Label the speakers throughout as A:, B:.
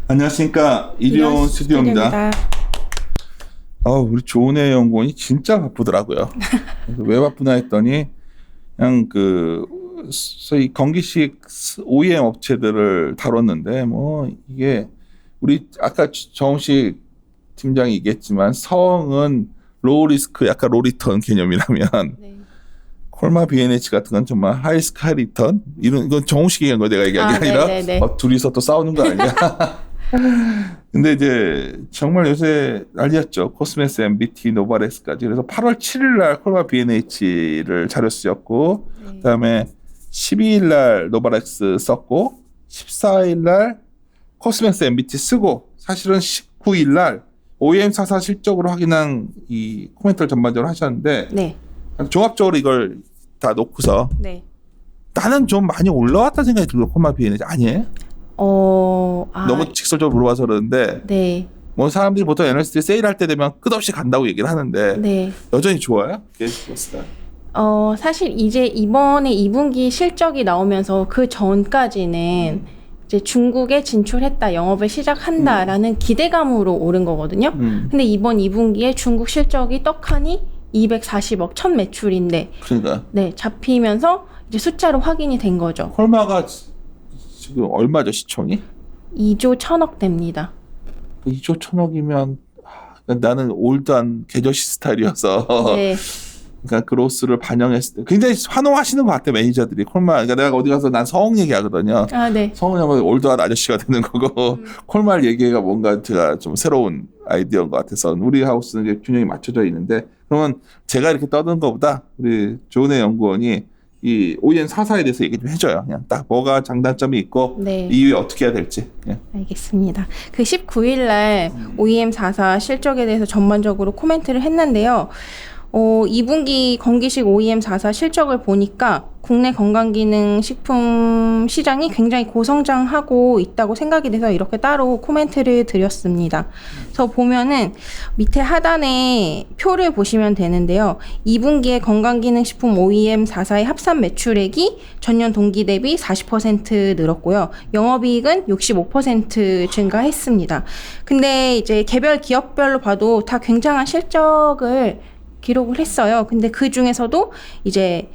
A: 안녕하십니까, 이리온 스튜디오입니다. 우리 조은혜 연구원이 진짜 바쁘더라고요. 그래서 왜 바쁘나 했더니 그냥 소위 건기식 OEM 업체들을 다뤘는데, 뭐 이게 우리 아까 정우식 팀장이 얘기했지만 성은 로우 리스크 약간 로우 리턴 개념이라면 네. 콜마 B&H 같은 건 정말 하이 리스크 하이 리턴, 이건 정우식이 얘기한 거 내가 얘기한 게 아니라 둘이서 또 싸우는 거 아니야. 근데 이제 정말 요새 난리였죠. 코스메스, MBT, 노바렉스까지. 그래서 8월 7일 날 콜마 B&H를 자료 쓰였고, 네. 그다음에 12일 날 노바렉스 썼고, 14일 날 코스메스, MBT 쓰고, 사실은 19일 날 OEM 4사 실적으로 확인한 이 코멘트를 전반적으로 하셨는데, 네. 종합적으로 이걸 다 놓고서 네. 나는 좀 많이 올라왔다 생각이 들어요. 콜마 B&H 아니에요? 너무 직설적으로 물어봐서 그러는데, 네. 뭐 사람들이 보통 애널리스트들이 세일할 때 되면 끝없이 간다고 얘기를 하는데, 네. 여전히 좋아요?
B: 사실 이제 이번에 2분기 실적이 나오면서 그 전까지는 이제 중국에 진출했다, 영업을 시작한다라는 기대감으로 오른 거거든요. 근데 이번 2분기에 중국 실적이 떡하니 240억 첫 매출인데, 그러니까 네, 잡히면서 이제 숫자로 확인이 된 거죠.
A: 콜마가 지금 얼마죠, 시총이?
B: 2조 1,000억 됩니다.
A: 2조 1,000억이면 나는 올드한 계절시 스타일이어서 네. 그러니까 그로스를 반영했을 때 굉장히 환호하시는 것 같아요, 매니저들이. 콜마, 그러니까 내가 어디 가서 난 성웅 얘기하거든요. 네. 성웅이면 올드한 아저씨가 되는 거고 콜마 얘기가 뭔가 제가 좀 새로운 아이디어인 것 같아서 우리 하우스는 이제 균형이 맞춰져 있는데, 그러면 제가 이렇게 떠드는 것보다 우리 조은혜 연구원이 이 OEM 4사에 대해서 얘기 좀 해줘요. 그냥 딱 뭐가 장단점이 있고 네. 이후에 어떻게 해야 될지. 예.
B: 알겠습니다. 그 19일 날 OEM 4사 실적에 대해서 전반적으로 코멘트를 했는데요. 2분기 건기식 OEM 4사 실적을 보니까 국내 건강기능식품 시장이 굉장히 고성장하고 있다고 생각이 돼서 이렇게 따로 코멘트를 드렸습니다. 그래서 보면은 밑에 하단에 표를 보시면 되는데요. 2분기에 건강기능식품 OEM 4사의 합산 매출액이 전년 동기 대비 40% 늘었고요. 영업이익은 65% 증가했습니다. 근데 이제 개별 기업별로 봐도 다 굉장한 실적을 기록을 했어요. 근데 그 중에서도 이제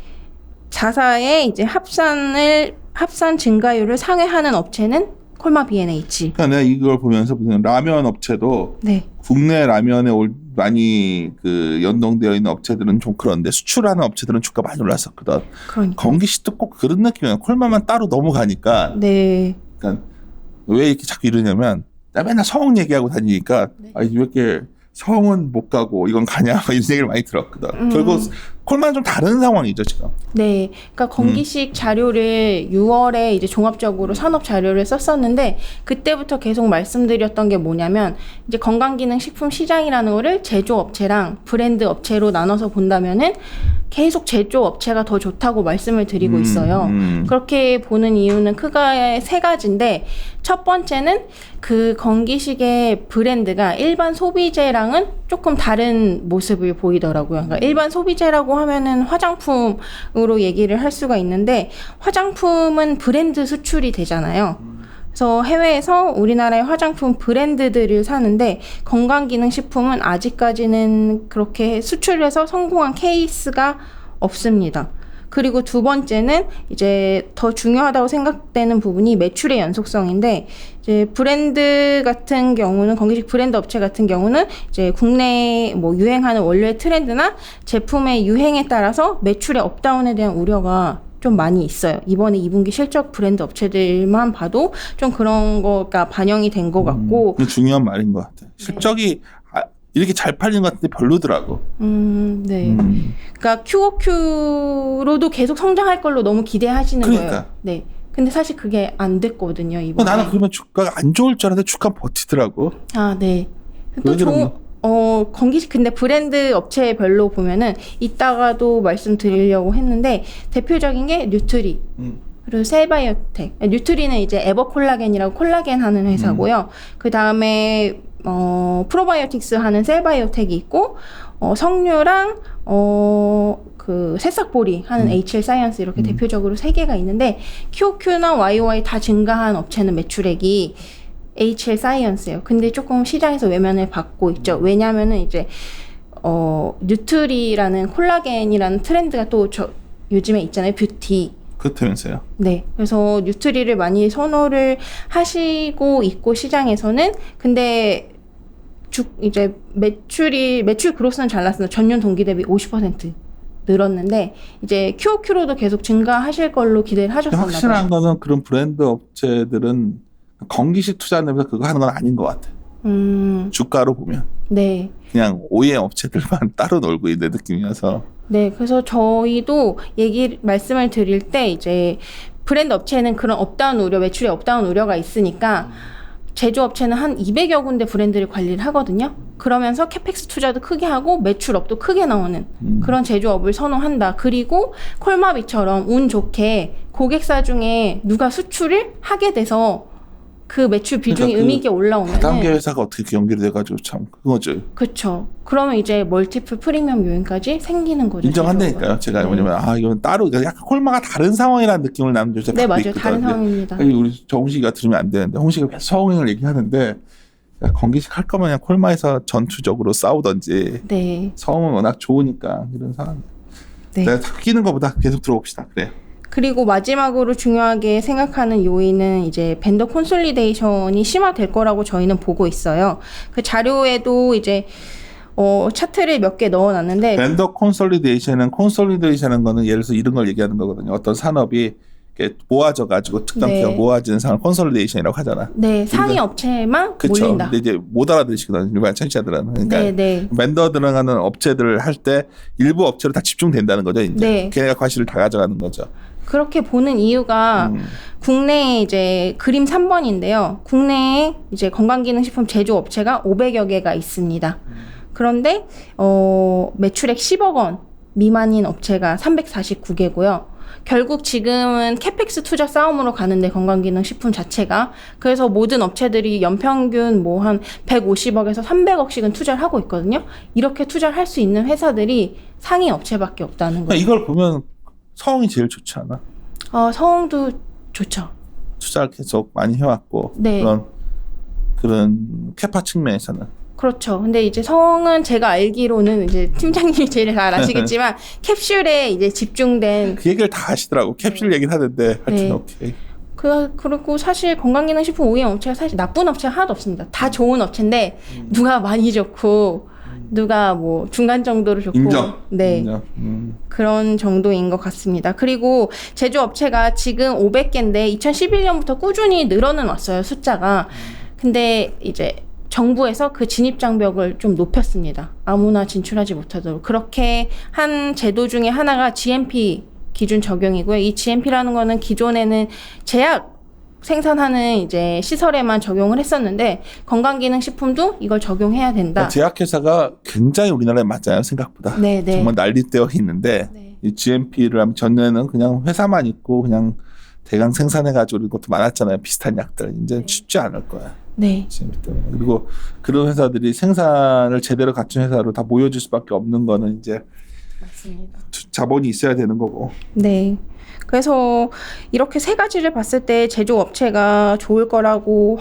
B: 자사의 이제 합산 증가율을 상회하는 업체는 콜마 B&H.
A: 그러니까 내가 이걸 보면서 무슨 라면 업체도 네. 국내 라면에 많이 연동되어 있는 업체들은 좀 그런데 수출하는 업체들은 주가 많이 올랐었거든. 그러니까. 건기식도 꼭 그런 느낌이야. 콜마만 따로 넘어가니까. 네. 그러니까 왜 이렇게 자꾸 이러냐면 나 맨날 성웅 얘기하고 다니니까 네. 왜 이렇게 성은 못 가고 이건 가냐 이런 얘기를 많이 들었거든. 결국 콜마는 좀 다른 상황이죠 지금.
B: 네, 그러니까 건기식 자료를 6월에 이제 종합적으로 산업 자료를 썼었는데 그때부터 계속 말씀드렸던 게 뭐냐면 이제 건강기능식품 시장이라는 거를 제조업체랑 브랜드 업체로 나눠서 본다면은 계속 제조업체가 더 좋다고 말씀을 드리고 있어요. 그렇게 보는 이유는 크게 세 가지인데 첫 번째는 그 건기식의 브랜드가 일반 소비재랑은 조금 다른 모습을 보이더라고요. 그러니까 일반 소비재라고 하면은 화장품으로 얘기를 할 수가 있는데 화장품은 브랜드 수출이 되잖아요. 그래서 해외에서 우리나라의 화장품 브랜드들을 사는데 건강기능식품은 아직까지는 그렇게 수출해서 성공한 케이스가 없습니다. 그리고 두 번째는 이제 더 중요하다고 생각되는 부분이 매출의 연속성인데 이제 브랜드 같은 경우는 건기식 브랜드 업체 같은 경우는 이제 국내에 뭐 유행하는 원료의 트렌드나 제품의 유행에 따라서 매출의 업다운에 대한 우려가 좀 많이 있어요. 이번에 2분기 실적 브랜드 업체들만 봐도 좀 그런 거가 반영이 된 것 같고.
A: 중요한 말인 것 같아요. 실적이 이렇게 잘 팔리는 것 같은데 별로더라고.
B: 네. 그러니까 QOQ로도 계속 성장할 걸로 너무 기대하시는 거예요. 네. 근데 사실 그게 안 됐거든요, 이번에.
A: 나는 그러면 주가가 안 좋을 줄 알았는데 주가 버티더라고.
B: 네. 또 건기식 근데 브랜드 업체별로 보면은 이따가도 말씀드리려고 했는데 대표적인 게 뉴트리. 그리고 셀바이오텍. 뉴트리는 이제 에버콜라겐이라고 콜라겐 하는 회사고요. 그 다음에 프로바이오틱스 하는 셀바이오텍이 있고 석류랑 그 새싹보리 하는 HL 사이언스 이렇게 대표적으로 3개가 있는데 QOQ나 YOY 다 증가한 업체는 매출액이 HL 사이언스예요. 근데 조금 시장에서 외면을 받고 있죠. 왜냐하면은 이제 뉴트리라는 콜라겐이라는 트렌드가 또 요즘에 있잖아요. 뷰티.
A: 그렇다면서요?
B: 네. 그래서 뉴트리를 많이 선호를 하시고 있고 시장에서는 근데 이제 매출 그로스는 잘 났습니다. 전년 동기 대비 50% 늘었는데 이제 QOQ로도 계속 증가하실 걸로 기대를 하셨었나 봐요.
A: 확실한 거는 그런 브랜드 업체들은 건기식 투자하면서 그거 하는 건 아닌 것 같아. 주가로 보면.
B: 네.
A: 그냥 OEM 업체들만 따로 놀고 있는 느낌이어서.
B: 네. 그래서 저희도 말씀을 드릴 때 이제 브랜드 업체는 그런 업다운 우려, 매출에 업다운 우려가 있으니까 제조업체는 한 200여 군데 브랜드를 관리를 하거든요. 그러면서 캐펙스 투자도 크게 하고 매출업도 크게 나오는 그런 제조업을 선호한다. 그리고 콜마비처럼 운 좋게 고객사 중에 누가 수출을 하게 돼서 그 매출 비중이
A: 그러니까
B: 의미 있게 올라오면
A: 다단계 회사가 어떻게 연결돼가지고 참 그거죠.
B: 그렇죠. 그러면 이제 멀티플 프리미엄 요인까지 생기는 거죠.
A: 인정한다니까요. 제가 뭐냐면 이건 따로 약간 콜마가 다른 상황이라는 느낌을 나는 요새
B: 네,
A: 갖고
B: 맞아요.
A: 있거든요.
B: 다른 상황입니다.
A: 우리 저 홍식이가 들으면 안 되는데 홍식이가 계속 성행을 얘기하는데 건기식 할 거면 그냥 콜마에서 전투적으로 싸우던지.
B: 네.
A: 성은 워낙 좋으니까 이런 상황.
B: 네.
A: 내가 끼는 것보다 계속 들어봅시다. 그래요.
B: 그리고 마지막으로 중요하게 생각하는 요인은 이제 벤더 콘솔리데이션이 심화될 거라고 저희는 보고 있어요. 그 자료에도 이제 차트를 몇 개 넣어놨는데
A: 벤더 콘솔리데이션은 거는 예를 들어서 이런 걸 얘기하는 거거든요. 어떤 산업이 이렇게 모아져가지고 특정 기업 모아지는 상을 콘솔리데이션이라고 하잖아.
B: 네, 상위 업체만 몰린다.
A: 근데 이제 못 알아들으시거든요. 일반 청취자들은. 그러니까
B: 네.
A: 벤더 들어가는 업체들을 할 때 일부 업체로 다 집중된다는 거죠. 이제
B: 네.
A: 걔네가 과실을 다 가져가는 거죠.
B: 그렇게 보는 이유가 국내에 이제 그림 3번인데요. 국내에 이제 건강기능식품 제조업체가 500여 개가 있습니다. 그런데 매출액 10억 원 미만인 업체가 349개고요. 결국 지금은 캐펙스 투자 싸움으로 가는데 건강기능식품 자체가 그래서 모든 업체들이 연평균 뭐 한 150억에서 300억씩은 투자를 하고 있거든요. 이렇게 투자를 할 수 있는 회사들이 상위 업체밖에 없다는 거예요.
A: 이걸 보면 성이 제일 좋지 않아?
B: 성도 좋죠.
A: 투자를 계속 많이 해왔고
B: 네.
A: 그런 캐파 측면에서는
B: 그렇죠. 근데 이제 성은 제가 알기로는 이제 팀장님이 제일 잘 아시겠지만 캡슐에 이제 집중된
A: 그 얘기를 다 하시더라고. 캡슐 얘기를 하는데 하여튼
B: 네.
A: 오케이.
B: 그리고 사실 건강기능식품 OEM 업체가 사실 나쁜 업체가 하나도 없습니다. 다 좋은 업체인데 누가 많이 좋고 누가 뭐 중간 정도로 좋고
A: 인정.
B: 네.
A: 인정.
B: 그런 정도인 것 같습니다. 그리고 제조업체가 지금 500개인데 2011년부터 꾸준히 늘어는 왔어요. 숫자가. 근데 이제 정부에서 그 진입 장벽을 좀 높였습니다. 아무나 진출하지 못하도록. 그렇게 한 제도 중에 하나가 GMP 기준 적용이고요. 이 GMP라는 거는 기존에는 제약 생산하는 이제 시설에만 적용을 했었는데 건강기능식품도 이걸 적용해야 된다.
A: 제약회사가 굉장히 우리나라에 많잖아요. 생각보다.
B: 네.
A: 정말 난리되어 있는데 이 GMP를 하면 전에는 그냥 회사만 있고 그냥 대강 생산해가지고 이런 것도 많았잖아요. 비슷한 약들. 이제 쉽지 않을 거야.
B: 네.
A: GMP 때문에. 그리고 그런 회사들이 생산을 제대로 갖춘 회사로 다 모여줄 수밖에 없는 거는 이제
B: 맞습니다.
A: 자본이 있어야 되는 거고.
B: 네. 그래서 이렇게 세 가지를 봤을 때 제조업체가 좋을 거라고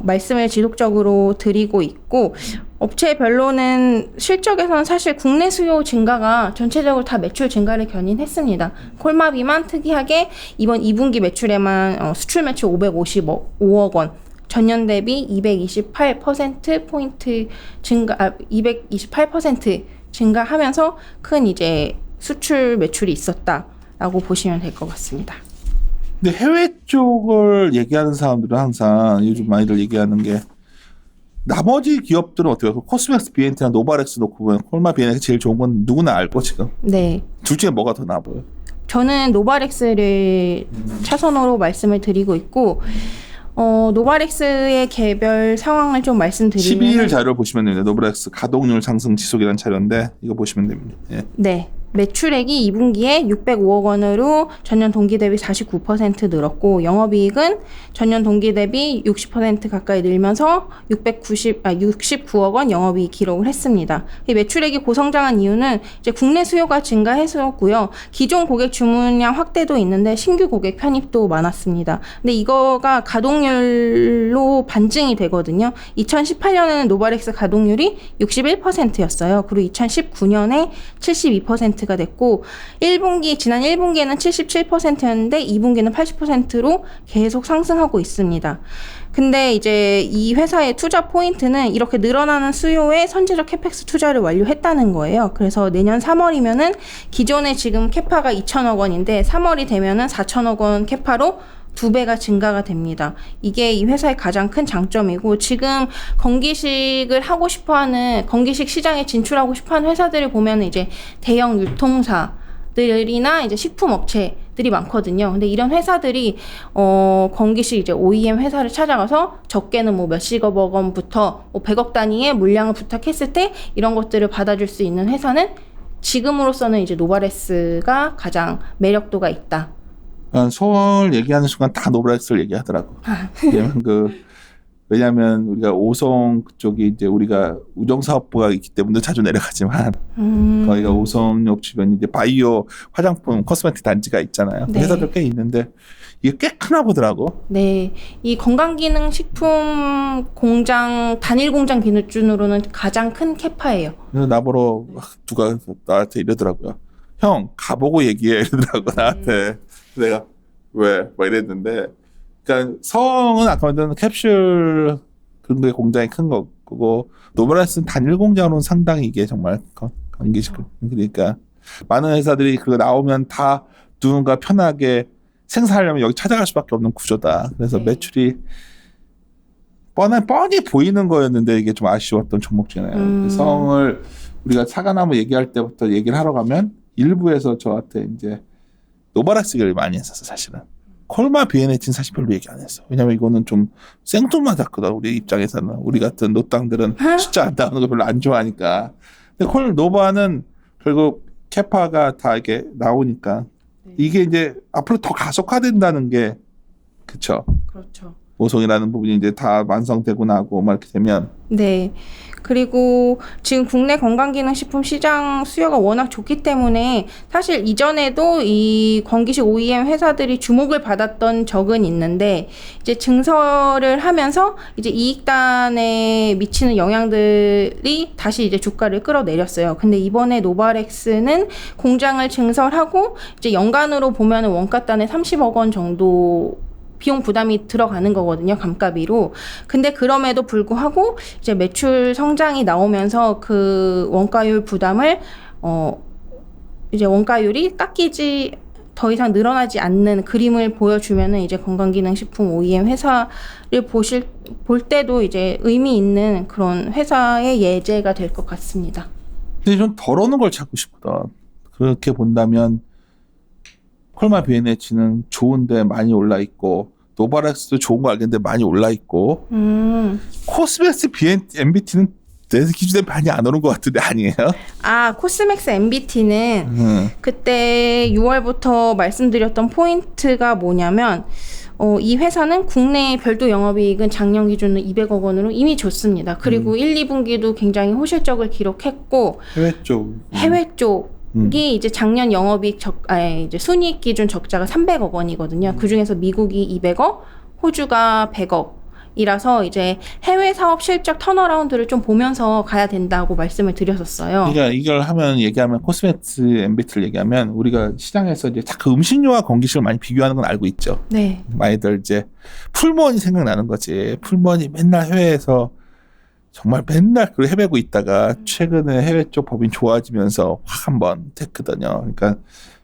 B: 말씀을 지속적으로 드리고 있고 업체별로는 실적에서는 사실 국내 수요 증가가 전체적으로 다 매출 증가를 견인했습니다. 콜마비만 특이하게 이번 2분기 매출에만 수출 매출 555억 원 전년 대비 228%포인트 증가, 228% 증가하면서 큰 이제 수출 매출이 있었다라고 보시면 될 것 같습니다.
A: 근데 해외 쪽을 얘기하는 사람들은 항상 요즘 많이들 얘기하는 게 나머지 기업들은 어때요? 코스맥스, 비엔티나 노바렉스 놓고 보면 콜마 비엔티가 제일 좋은 건 누구나 알고 지금.
B: 네.
A: 둘 중에 뭐가 더 나아 보여요?
B: 저는 노바렉스를 차선으로 말씀을 드리고 있고 노바렉스의 개별 상황을 좀 말씀드리면
A: 12일 자료 보시면 됩니다. 노바렉스 가동률 상승 지속이라는 자료인데 이거 보시면 됩니다. 예.
B: 네. 매출액이 2분기에 605억 원으로 전년 동기 대비 49% 늘었고 영업이익은 전년 동기 대비 60% 가까이 늘면서 69억 원 영업이익 기록을 했습니다. 이 매출액이 고성장한 이유는 이제 국내 수요가 증가해서였고요. 기존 고객 주문량 확대도 있는데 신규 고객 편입도 많았습니다. 근데 이거가 가동률로 반증이 되거든요. 2018년에는 노바렉스 가동률이 61%였어요. 그리고 2019년에 72%가 됐고 지난 1분기에는 77%였는데 2분기는 80%로 계속 상승하고 있습니다. 근데 이제 이 회사의 투자 포인트는 이렇게 늘어나는 수요에 선제적 캐펙스 투자를 완료했다는 거예요. 그래서 내년 3월이면은 기존에 지금 캐파가 2천억 원인데 3월이 되면은 4천억 원 캐파로 2배가 증가가 됩니다. 이게 이 회사의 가장 큰 장점이고 지금 건기식을 하고 싶어하는 건기식 시장에 진출하고 싶어하는 회사들을 보면 이제 대형 유통사들이나 이제 식품 업체들이 많거든요. 근데 이런 회사들이 건기식 이제 OEM 회사를 찾아가서 적게는 뭐 몇십억 원부터 100억 단위의 물량을 부탁했을 때 이런 것들을 받아줄 수 있는 회사는 지금으로서는 이제 노바레스가 가장 매력도가 있다.
A: 서울 얘기하는 순간 다 노브렉스를 얘기하더라고. 왜냐하면 우리가 오송 그쪽이 이제 우리가 우정사업부가 있기 때문에 자주 내려가지만 거기가 오송역 주변이 이제 바이오 화장품 코스메틱 단지가 있잖아요.
B: 네.
A: 회사들 꽤 있는데 이게 꽤 크나 보더라고.
B: 네, 이 건강기능식품 공장 단일 공장 기준으로는 가장 큰 캐파예요.
A: 그래서 나보러 누가 나한테 이러더라고요. 형 가보고 얘기해 이러더라고 나한테. 내가 왜? 막 이랬는데 그러니까 성은 아까 말했던 캡슐 그런 게 공장이 큰 거고 노브라스는 단일 공장으로는 상당히 이게 정말 건기식 그러니까 많은 회사들이 그거 나오면 다 누군가 편하게 생산하려면 여기 찾아갈 수밖에 없는 구조다. 그래서
B: 네.
A: 매출이 뻔히 보이는 거였는데 이게 좀 아쉬웠던 종목 중이에요. 성을 우리가 사과나무 얘기할 때부터 얘기를 하러 가면 일부에서 저한테 이제 노바렉스 얘기를 많이 했었어 사실은. 콜마 비엔에치는 사실 별로 얘기 안 했어. 왜냐면 이거는 좀 생뚱맞았거든 우리 입장에서는. 우리 같은 노땅들은 숫자 안 나오는 거 별로 안 좋아하니까. 근데 노바는 결국 캐파가 다 이렇게 나오니까 이게 이제 앞으로 더 가속화된다는 게 그쵸.
B: 그렇죠.
A: 오송이라는 부분이 이제 다 완성되고 나고 막 이렇게 되면.
B: 네. 그리고 지금 국내 건강기능식품 시장 수요가 워낙 좋기 때문에 사실 이전에도 이 건기식 OEM 회사들이 주목을 받았던 적은 있는데 이제 증설을 하면서 이제 이익단에 미치는 영향들이 다시 이제 주가를 끌어내렸어요. 근데 이번에 노바렉스는 공장을 증설하고 이제 연간으로 보면은 원가단에 30억 원 정도 비용 부담이 들어가는 거거든요. 감가비로. 근데 그럼에도 불구하고 이제 매출 성장이 나오면서 그 원가율 부담을 이제 원가율이 깎이지 더 이상 늘어나지 않는 그림을 보여주면은 이제 건강기능식품 OEM 회사를 볼 때도 이제 의미 있는 그런 회사의 예제가 될 것 같습니다.
A: 근데 좀 덜어놓은 걸 찾고 싶거든. 그렇게 본다면 콜마 비엔에치는 좋은데 많이 올라 있고 노바렉스도 좋은 거 알겠는데 많이 올라 있고 코스맥스 MBT는 내 기준에 많이 안 오른 것 같은데 아니에요?
B: 아, 코스맥스 MBT는 그때 6월부터 말씀드렸던 포인트가 뭐냐면 이 회사는 국내 별도 영업이익은 작년 기준으로 200억 원으로 이미 좋습니다. 그리고 1, 2분기도 굉장히 호실적을 기록했고 해외 쪽이 이제 작년 영업이익 이제 순이익 기준 적자가 300억 원이거든요. 그 중에서 미국이 200억, 호주가 100억이라서 이제 해외 사업 실적 턴어라운드를 좀 보면서 가야 된다고 말씀을 드렸었어요.
A: 그러니까 이걸 얘기하면 코스메틱 MBT를 얘기하면 우리가 시장에서 이제 자꾸 음식료와 건기식을 많이 비교하는 건 알고 있죠.
B: 네.
A: 많이들 이제 풀무원이 생각나는 거지. 풀무원이 맨날 해외에서 정말 맨날 그걸 헤매고 있다가 최근에 해외 쪽 법인 좋아지면서 확 한번 됐거든요. 그러니까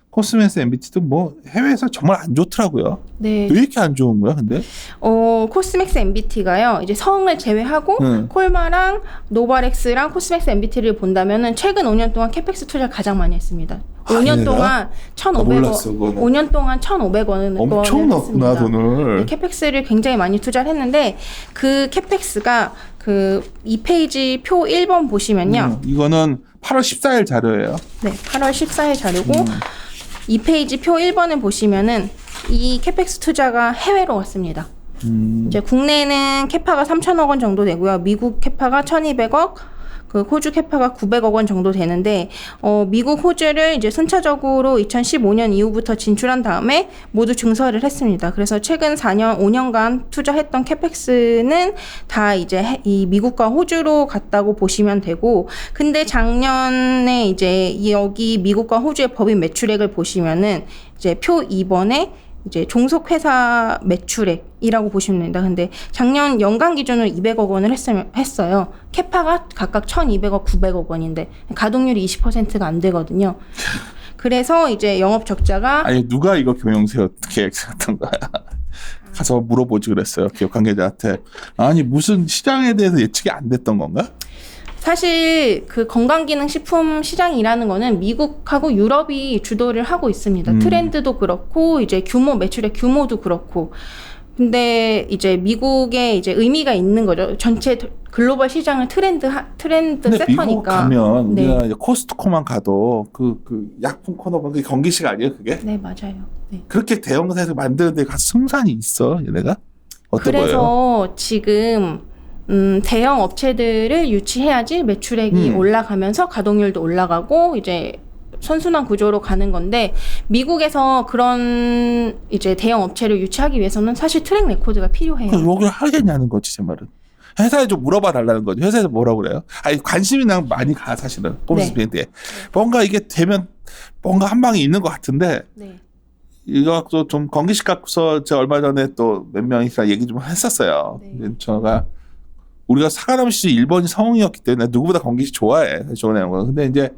A: 코스메스 MBT도 뭐 해외에서 정말 안 좋더라고요.
B: 네.
A: 왜 이렇게 안 좋은 거야, 근데?
B: 코스맥스 MBT가요. 이제 성을 제외하고 콜마랑 노바렉스랑 코스맥스 MBT를 본다면은 최근 5년 동안 캐펙스 투자를 가장 많이 했습니다. 5년 동안 1,500원. 5년 동안 1,500원을
A: 엄청 넣었구나, 돈을.
B: 네, 캐펙스를 굉장히 많이 투자를 했는데 그 캐펙스가 그 2페이지 표 1번 보시면요.
A: 이거는 8월 14일 자료예요.
B: 네, 8월 14일 자료고 2페이지 표 1번을 보시면은 이 캐펙스 투자가 해외로 왔습니다. 이제 국내는 캐파가 3천억 원 정도 되고요. 미국 캐파가 1,200억, 그 호주 캐파가 900억 원 정도 되는데 미국, 호주를 이제 순차적으로 2015년 이후부터 진출한 다음에 모두 증설을 했습니다. 그래서 최근 4년, 5년간 투자했던 캐펙스는 다 이제 이 미국과 호주로 갔다고 보시면 되고, 근데 작년에 이제 여기 미국과 호주의 법인 매출액을 보시면은 이제 표 2번에 이제 종속회사 매출액이라고 보시면 됩니다. 근데 작년 연간 기준으로 200억 원을 했어요. 캐파가 각각 1,200억, 900억 원인데 가동률이 20%가 안 되거든요. 그래서 이제 영업 적자가
A: 아니 누가 이거 경영세요 계획했던 거야? 가서 물어보지 그랬어요. 기업 관계자한테. 아니 무슨 시장에 대해서 예측이 안 됐던 건가?
B: 사실 그 건강기능식품 시장이라는 거는 미국하고 유럽이 주도를 하고 있습니다. 트렌드도 그렇고 이제 규모, 매출의 규모도 그렇고. 근데 이제 미국에 이제 의미가 있는 거죠. 전체 글로벌 시장을 트렌드
A: 근데
B: 세터니까.
A: 미국 가면
B: 네.
A: 우리가 이제 코스트코만 가도 그 약품 코너 그게 건기식 아니에요 그게?
B: 네, 맞아요. 네.
A: 그렇게 대형사에서 만드는데 가서 승산이 있어 얘네가? 어떤 거예요?
B: 그래서 지금 대형 업체들을 유치해야지 매출액이 올라가면서 가동률도 올라가고 이제 선순환 구조로 가는 건데, 미국에서 그런 이제 대형 업체를 유치하기 위해서는 사실 트랙 레코드가 필요해요.
A: 그럼 여기를 하겠냐는 거지 제 말은. 회사에 좀 물어봐 달라는 거죠. 회사에서 뭐라고 그래요? 아니 관심이 난 많이 가 사실은 꼼수비한테. 뭔가 이게 되면 뭔가 한 방이 있는 것 같은데.
B: 네.
A: 이거 갖고 좀 건기식 갖고서 제가 얼마 전에 또 몇 명이랑 얘기 좀 했었어요.
B: 네.
A: 제가 우리가 사과나무 씨 1번이 성이었기 때문에 누구보다 건기식 좋아해. 좋아하는 거. 근데 이제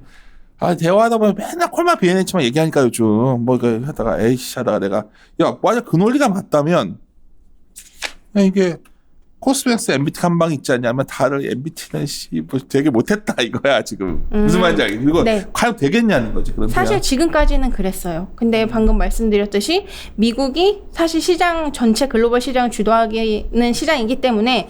A: 대화하다 보면 맨날 콜마 BNH만 얘기하니까 요즘 뭐 이거 하다가 에이씨 하다가 내가 야 맞아 그 논리가 맞다면 이게 코스맥스 MBT 한 방 있지 않냐 하면 다른 MBT는 뭐 되게 못했다 이거야 지금. 무슨 말인지 알겠지? 그리고
B: 네.
A: 과연 되겠냐는 거지.
B: 사실 지금까지는 그랬어요. 근데 방금 말씀드렸듯이 미국이 사실 시장 전체 글로벌 시장을 주도하기는 시장이기 때문에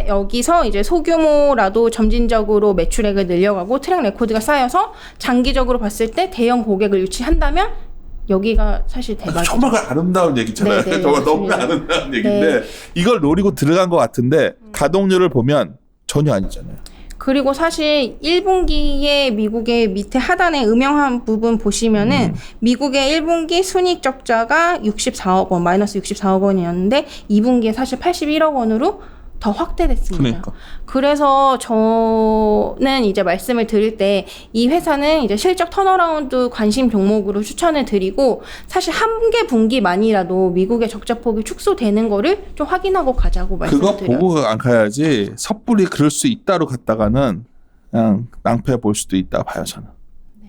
B: 여기서 이제 소규모라도 점진적으로 매출액을 늘려가고 트랙 레코드가 쌓여서 장기적으로 봤을 때 대형 고객을 유치한다면 여기가 사실 대박이죠.
A: 정말 아름다운 얘기잖아요.
B: 네,
A: 정말 너무
B: 맞습니다.
A: 아름다운 얘기인데
B: 네.
A: 이걸 노리고 들어간 것 같은데 가동률을 보면 전혀 아니잖아요.
B: 그리고 사실 1분기에 미국의 밑에 하단에 음영한 부분 보시면은 미국의 1분기 순이익 적자가 64억 원, 마이너스 64억 원이었는데 2분기에 사실 81억 원으로 더 확대됐습니다.
A: 그러니까.
B: 그래서 저는 이제 말씀을 드릴 때 이 회사는 이제 실적 턴어라운드 관심 종목으로 추천을 드리고, 사실 한 개 분기만이라도 미국의 적자폭이 축소되는 거를 좀 확인하고 가자고
A: 그거
B: 말씀드려요.
A: 보고 안 가야지 섣불리 그럴 수 있다로 갔다가는 그냥 낭패 볼 수도 있다 봐요 저는.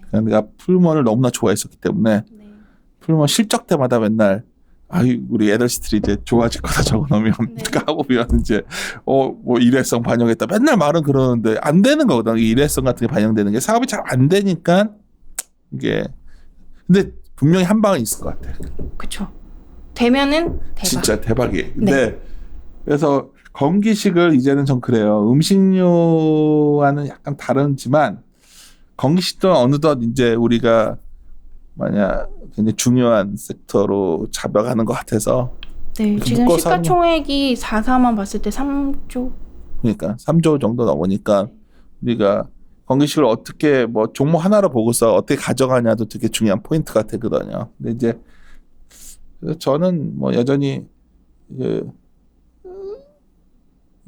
A: 그냥 내가 풀먼을 너무나 좋아했었기 때문에
B: 네.
A: 풀먼 실적 때마다 맨날 우리 에더시트리 이제 좋아질 거다 적어놓으면 하고 보면 이제 뭐 일회성 반영했다 맨날 말은 그러는데 안 되는 거거든. 이 일회성 같은 게 반영되는 게 사업이 잘 안 되니까 이게. 근데 분명히 한 방은 있을 것 같아.
B: 그쵸. 되면은 대박.
A: 진짜 대박이에요. 근데
B: 네.
A: 그래서 건기식을 이제는 좀 그래요. 음식료와는 약간 다르지만 건기식도 어느덧 이제 우리가 만약 굉장히 중요한 섹터로 잡아가는 것 같아서.
B: 네, 지금
A: 묶어서
B: 시가총액이 4사만 봤을 때 3조.
A: 그러니까 3조 정도 넘으니까 우리가 건기식을 어떻게 뭐 종목 하나로 보고서 어떻게 가져가냐도 되게 중요한 포인트가 되거든요. 근데 이제 저는 뭐 여전히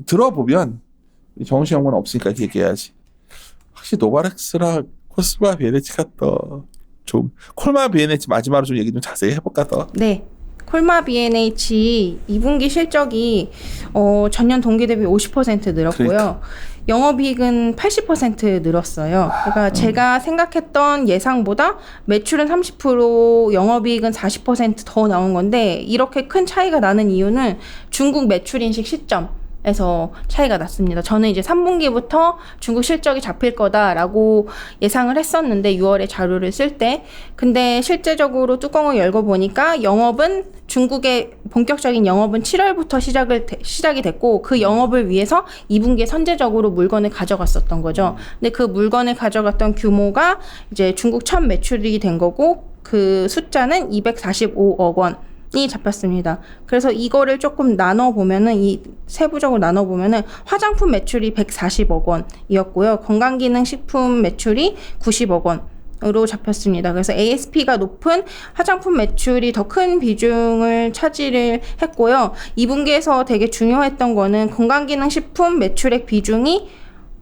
A: 들어보면 정우식 연구는 없으니까 얘기해야지. 확실히 노바렉스랑 코스바 비에네치가 더 좀 콜마 비에네치 마지막으로 좀 얘기 좀 자세히 해볼까 더.
B: 네. 콜마 B&H 2분기 실적이 전년 동기 대비 50% 늘었고요.
A: 그러니까.
B: 영업이익은 80% 늘었어요. 그러니까 제가 생각했던 예상보다 매출은 30%, 영업이익은 40% 더 나온 건데, 이렇게 큰 차이가 나는 이유는 중국 매출 인식 시점, 에서 차이가 났습니다. 저는 이제 3분기부터 중국 실적이 잡힐 거다라고 예상을 했었는데 6월에 자료를 쓸 때 근데 실제적으로 뚜껑을 열고 보니까 영업은 중국의 본격적인 영업은 7월부터 시작이 됐고 그 영업을 위해서 2분기에 선제적으로 물건을 가져갔었던 거죠. 근데 그 물건을 가져갔던 규모가 이제 중국 첫 매출이 된 거고 그 숫자는 245억 원이 잡혔습니다. 그래서 이거를 조금 나눠보면은 이 세부적으로 나눠보면은 화장품 매출이 140억 원이었고요. 건강기능식품 매출이 90억 원으로 잡혔습니다. 그래서 ASP가 높은 화장품 매출이 더 큰 비중을 차지를 했고요. 2분기에서 되게 중요했던 거는 건강기능식품 매출액 비중이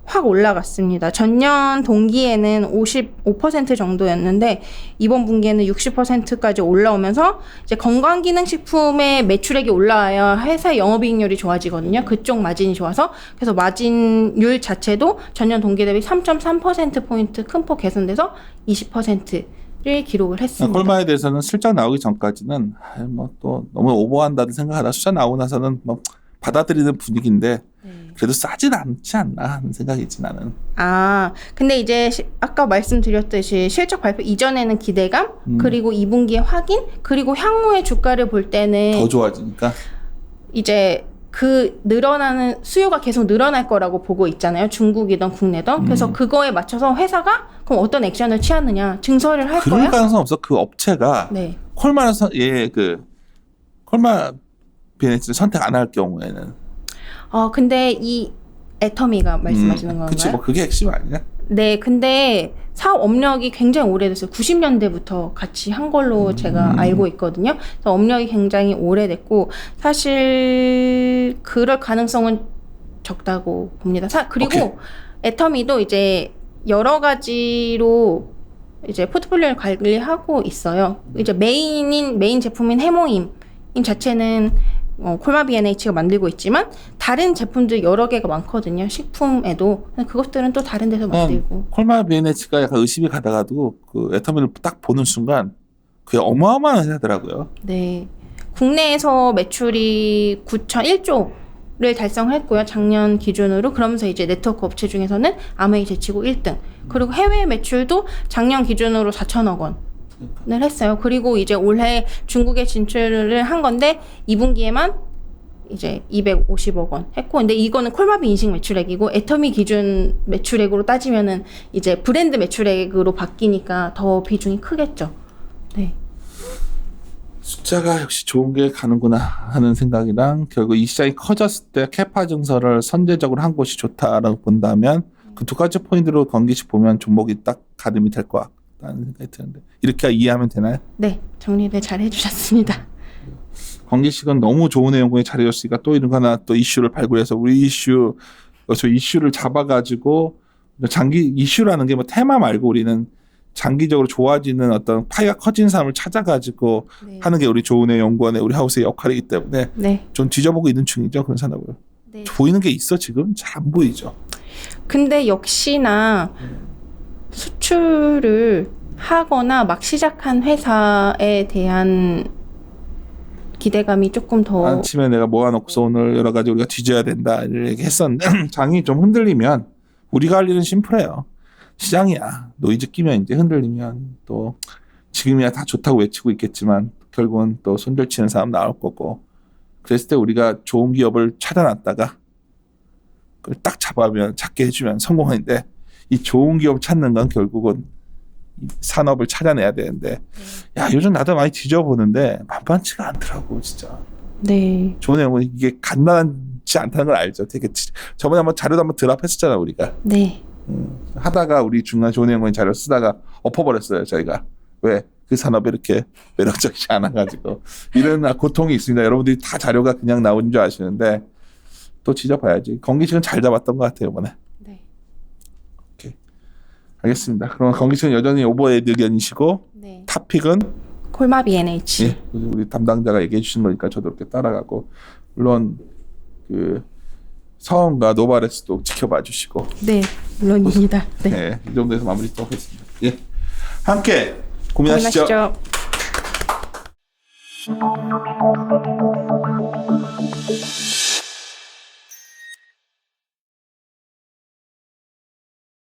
B: 확 올라갔습니다. 전년 동기에는 55% 정도였는데 이번 분기에는 60%까지 올라오면서 이제 건강기능식품의 매출액이 올라야 회사 영업이익률이 좋아지거든요. 그쪽 마진이 좋아서 그래서 마진율 자체도 전년 동기 대비 3.3%포인트 큰 폭 개선돼서 20%를 기록을 했습니다.
A: 콜마에 대해서는 슬쩍 나오기 전까지는 뭐 또 너무 오버한다는 생각하다 숫자 나오고 나서는 뭐 받아들이는 분위기인데 그래도 싸진 않지 않나 하는 생각이지 나는.
B: 아, 근데 이제 아까 말씀드렸듯이 실적 발표 이전에는 기대감, 그리고 2분기에 확인, 그리고 향후의 주가를 볼 때는
A: 더 좋아지니까
B: 이제 그 늘어나는 수요가 계속 늘어날 거라고 보고 있잖아요. 중국이든 국내든. 그래서 그거에 맞춰서 회사가 그럼 어떤 액션을 취하느냐 증설을 할
A: 그럴
B: 거야.
A: 가능성 없어. 그 업체가
B: 네.
A: 콜마 비엔에스를 선택 안 할 경우에는.
B: 근데 이 애터미가 말씀하시는 건가요?
A: 그치, 뭐 그게 핵심 아니냐?
B: 네, 근데 사업 업력이 굉장히 오래됐어요. 90년대부터 같이 한 걸로 제가 알고 있거든요. 그래서 업력이 굉장히 오래됐고 사실 그럴 가능성은 적다고 봅니다. 그리고
A: 오케이.
B: 애터미도 이제 여러 가지로 이제 포트폴리오를 관리하고 있어요. 이제 메인 제품인 해모임 자체는 콜마 B&H가 만들고 있지만 다른 제품들 여러 개가 많거든요. 식품에도 그것들은 또 다른 데서 만들고.
A: 콜마 비엔에스가 약간 의심이 가다가도 그 애터미를 딱 보는 순간 그게 어마어마한 회사더라고요.
B: 네, 국내에서 매출이 9,001조를 달성했고요. 작년 기준으로. 그러면서 이제 네트워크 업체 중에서는 아메이 제치고 1등. 그리고 해외 매출도 작년 기준으로 4천억 원. 을 했어요. 그리고 이제 올해 중국에 진출을 한 건데 2분기에만 이제 250억 원 했고, 근데 이거는 콜마비 인식 매출액이고 애터미 기준 매출액으로 따지면은 이제 브랜드 매출액으로 바뀌니까 더 비중이 크겠죠. 네.
A: 숫자가 역시 좋은 게 가는구나 하는 생각이랑 결국 이 시장이 커졌을 때 캐파 증설을 선제적으로 한 곳이 좋다라고 본다면 그 두 가지 포인트로 건기식 보면 종목이 딱 가름이 될 것 같다는 생각이 드는데 이렇게 이해하면 되나요?
B: 네, 정리를 잘 해주셨습니다.
A: 건기식은 너무 좋은 내용이 잘해줬으니까 또 이런 거 하나 또 이슈를 발굴해서 우리 이슈를 잡아가지고 장기 이슈라는 게 뭐 테마 말고 우리는 장기적으로 좋아지는 어떤 파이가 커진 사람을 찾아가지고
B: 네.
A: 하는 게 우리 조은혜 연구원의 우리 하우스의 역할이기 때문에
B: 네.
A: 좀 뒤져보고 있는 중이죠. 그런 산업을.
B: 네.
A: 보이는 게 있어 지금? 잘 안 보이죠.
B: 근데 역시나 수출을 하거나 막 시작한 회사에 대한 기대감이 조금 더.
A: 아침에 내가 모아놓고서 오늘 여러 가지 우리가 뒤져야 된다 이렇게 했었는데 장이 좀 흔들리면 우리가 할 일은 심플해요. 시장이야. 노이즈 끼면 이제 흔들리면 또 지금이야 다 좋다고 외치고 있겠지만 결국은 또 손절치는 사람 나올 거고 그랬을 때 우리가 좋은 기업을 찾아놨다가 그걸 딱 잡아면 잡게 해주면 성공인데 이 좋은 기업 찾는 건 결국은 산업을 찾아내야 되는데 야 요즘 나도 많이 뒤져보는데 만만치가 않더라고 진짜.
B: 네.
A: 좋은 내용은 이게 간단하지 않다는 걸 알죠. 되게 저번에 한번 자료도 한번 드랍했었잖아 우리가.
B: 네.
A: 하다가 우리 중간 좋은 내용은 자료 쓰다가 엎어버렸어요 저희가. 왜? 그 산업이 이렇게 매력적이지 않아가지고 이런 고통이 있습니다. 여러분들이 다 자료가 그냥 나오는 줄 아시는데 또 지져봐야지. 건기식은 잘 잡았던 것 같아요 이번에.
B: 네.
A: 오케이. 알겠습니다. 그럼 건기식은 여전히 오버헤드 의견이시고
B: 네.
A: 탑픽은
B: 콜마 B&H.
A: 예, 우리 담당자가 얘기해 주신 거니까 저도 이렇게 따라가고 물론 그 서원과 노바레스도 지켜봐 주시고
B: 네, 물론입니다. 네.
A: 네, 이 정도에서 마무리 또 하겠습니다. 예, 함께 고민하시죠.
B: 고민하시죠.